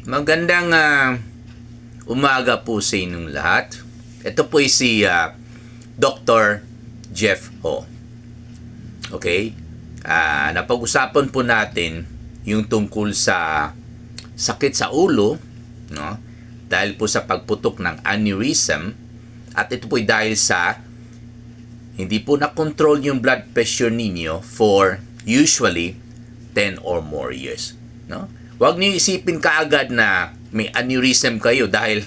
Magandang umaga po sa inyong lahat. Ito po si Dr. Jeff Ho. Okay? Napag-usapan po natin yung tungkol sa sakit sa ulo, no? Dahil po sa pagputok ng aneurysm, at ito po dahil sa hindi po na-control yung blood pressure ninyo for usually 10 or more years, no? Huwag niyo isipin kaagad na may aneurysm kayo dahil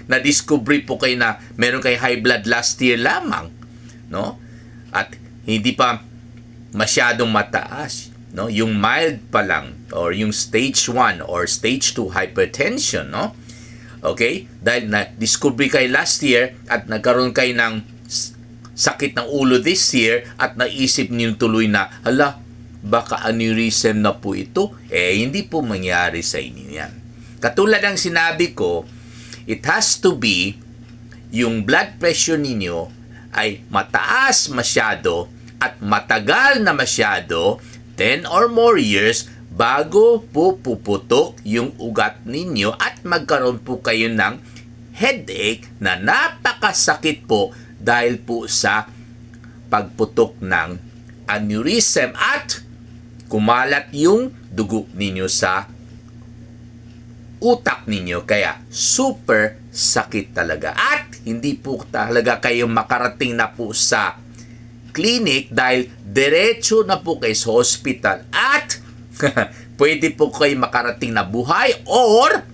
na-discover po kayo na meron kayo high blood last year lamang, no? At hindi pa masyadong mataas, no? Yung mild pa lang or yung stage 1 or stage 2 hypertension, no? Okay? Dahil na-discover kayo last year at nagkaroon kayo ng sakit ng ulo this year at naisip niyo tuloy na, hala, baka aneurysm na po ito, hindi po mangyari sa inyo yan. Katulad ng sinabi ko, it has to be yung blood pressure ninyo ay mataas masyado at matagal na masyado, 10 or more years, bago po puputok yung ugat ninyo at magkaroon po kayo ng headache na napakasakit po dahil po sa pagputok ng aneurysm at kumalat yung dugo ninyo sa utak ninyo. Kaya super sakit talaga. At hindi po talaga kayo makarating na po sa clinic dahil diretso na po kayo sa hospital. At pwede po kayo makarating na buhay or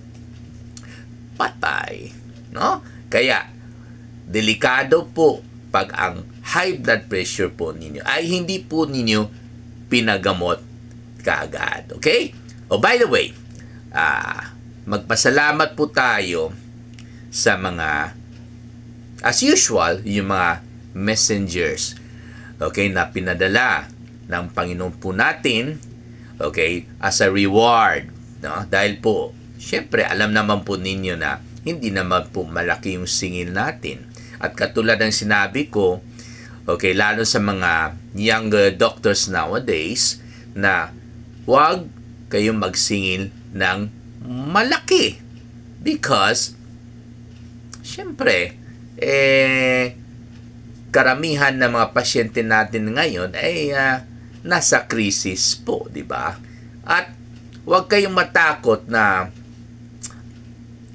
patay, no? Kaya delikado po pag ang high blood pressure po ninyo ay hindi po ninyo pinagamot kaagad. Okay? Oh, by the way, magpasalamat po tayo sa mga, as usual, yung mga messengers, okay, na pinadala ng Panginoon po natin, okay, as a reward, no? Dahil po, syempre, alam naman po ninyo na hindi naman po malaki yung singil natin. At katulad ng sinabi ko, okay, lalo sa mga younger doctors nowadays, na huwag kayong magsingil ng malaki. Because, syempre, karamihan ng mga pasyente natin ngayon ay nasa krisis po, di ba? At huwag kayong matakot na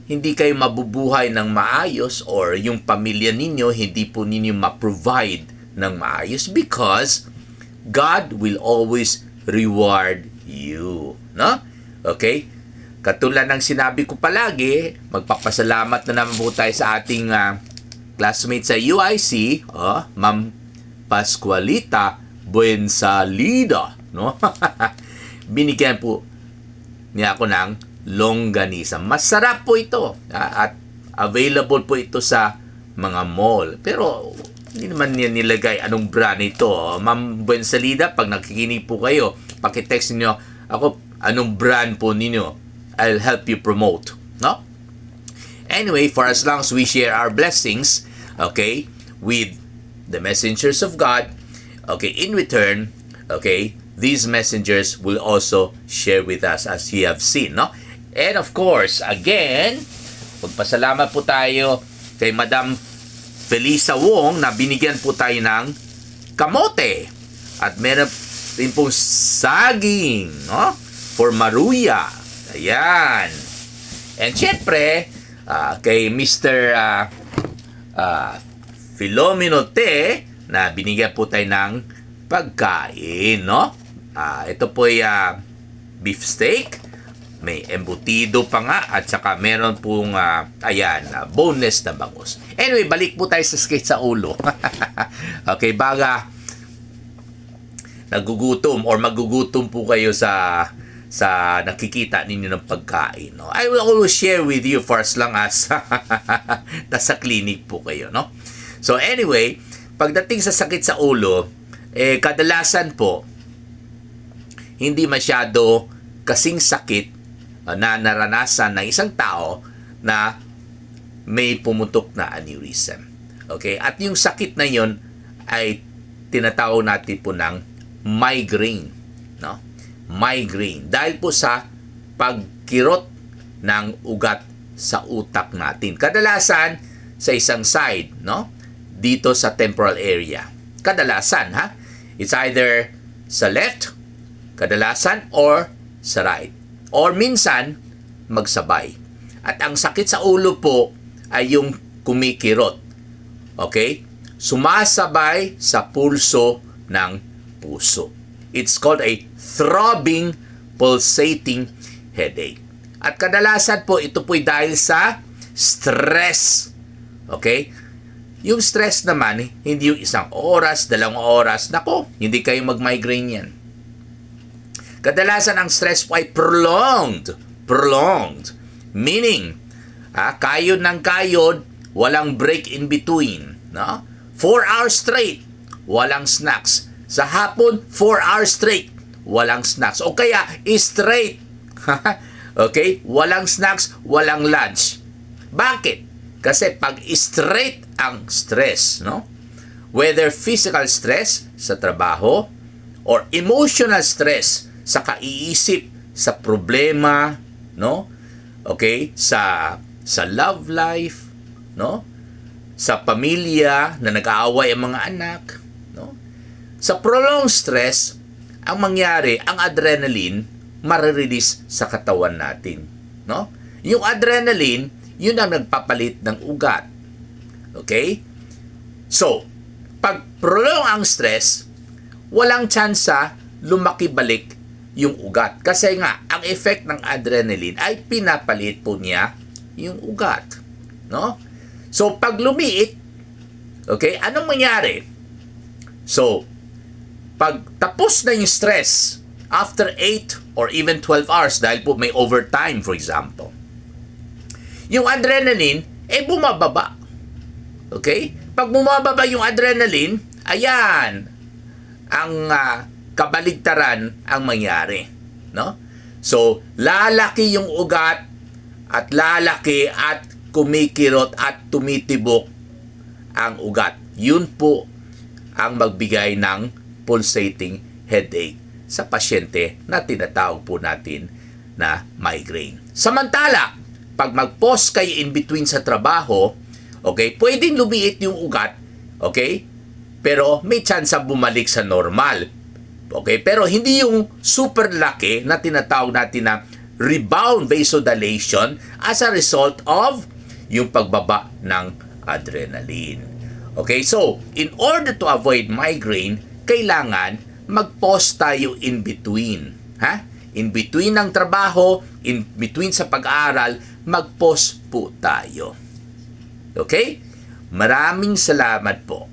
hindi kayo mabubuhay ng maayos or yung pamilya ninyo hindi po ninyo ma-provide ng maayos because God will always reward you, no? Okay? Katulad ng sinabi ko palagi, magpapasalamat na naman po tayo sa ating classmate sa UIC, Ma'am Pascualita Buensalida, no? Binigyan po niya ako ng longganisa. Masarap po ito, at available po ito sa mga mall. Pero hindi naman niya nilagay anong brand ito. Ma'am Buensalida, pag nakikinig po kayo, pakitext niyo ako anong brand po ninyo. I'll help you promote, no? Anyway, for as long as we share our blessings, okay, with the messengers of God, okay, in return, okay, these messengers will also share with us as you have seen, no? And of course, again, magpasalamat po tayo kay Madam Felisa Wong na binigyan po tayo ng kamote. At meron rin pong saging, no? For Maruya. Ayan. And syempre, kay Mr. Filomeno Te na binigyan po tayo ng pagkain, no? Ito po ay beef steak. May embutido pa nga at saka meron pong boneless na bangus. Anyway, balik po tayo sa sakit sa ulo. Okay, baga nagugutom or magugutom po kayo sa nakikita ninyo ng pagkain, no? I will always share with you for as long as nasa clinic po kayo, no? So anyway, pagdating sa sakit sa ulo, kadalasan po hindi masyado kasing sakit na naranasan ng isang tao na may pumutok na aneurysm. Okay? At yung sakit na yon ay tinatawag natin po ng migraine, no? Migraine dahil po sa pagkirot ng ugat sa utak natin. Kadalasan sa isang side, no? Dito sa temporal area. Kadalasan, ha? It's either sa left, kadalasan, or sa right. Or minsan, magsabay. At ang sakit sa ulo po ay yung kumikirot. Okay? Sumasabay sa pulso ng puso. It's called a throbbing, pulsating headache. At kadalasan po, ito po'y dahil sa stress. Okay? Yung stress naman, hindi yung 1 oras, 2 oras. Nako, hindi kayo mag-migraine yan. Kadalasan ang stress po ay prolonged. Prolonged. Meaning, kayod ng kayod, walang break in between. No? 4 hours straight, walang snacks. Sa hapon, 4 hours straight, walang snacks. O kaya, straight. Okay? Walang snacks, walang lunch. Bakit? Kasi pag straight ang stress, no? Whether physical stress sa trabaho or emotional stress sa kaiisip, sa problema, no? Okay? Sa love life, no? Sa pamilya na nag-aaway ang mga anak, no? Sa prolonged stress, ang mangyari, ang adrenaline marirelease sa katawan natin, no? Yung adrenaline, yun ang nagpapalit ng ugat. Okay? So, pag prolong ang stress, walang tsansa lumaki balik yung ugat. Kasi nga, ang effect ng adrenaline ay pinapalit po niya yung ugat. No? So, pag lumiit, okay, anong mangyari? So, pag tapos na yung stress, after 8 or even 12 hours, dahil po may overtime, for example, yung adrenaline, bumababa. Okay? Pag bumababa yung adrenaline, ayan, ang kabaligtaran ang mangyari. No? So, lalaki yung ugat at lalaki at kumikirot at tumitibok ang ugat. Yun po ang magbigay ng pulsating headache sa pasyente na tinatawag po natin na migraine. Samantala, pag mag-pause kayo in between sa trabaho, okay, pwedeng lumiit yung ugat, okay, pero may chance bumalik sa normal. Okay, pero hindi yung super laki na tinatawag natin na rebound vasodilation as a result of yung pagbaba ng adrenaline. Okay, so in order to avoid migraine, kailangan mag-pause tayo in between. Ha? In between ng trabaho, in between sa pag-aaral, mag-pause po tayo. Okay? Maraming salamat po.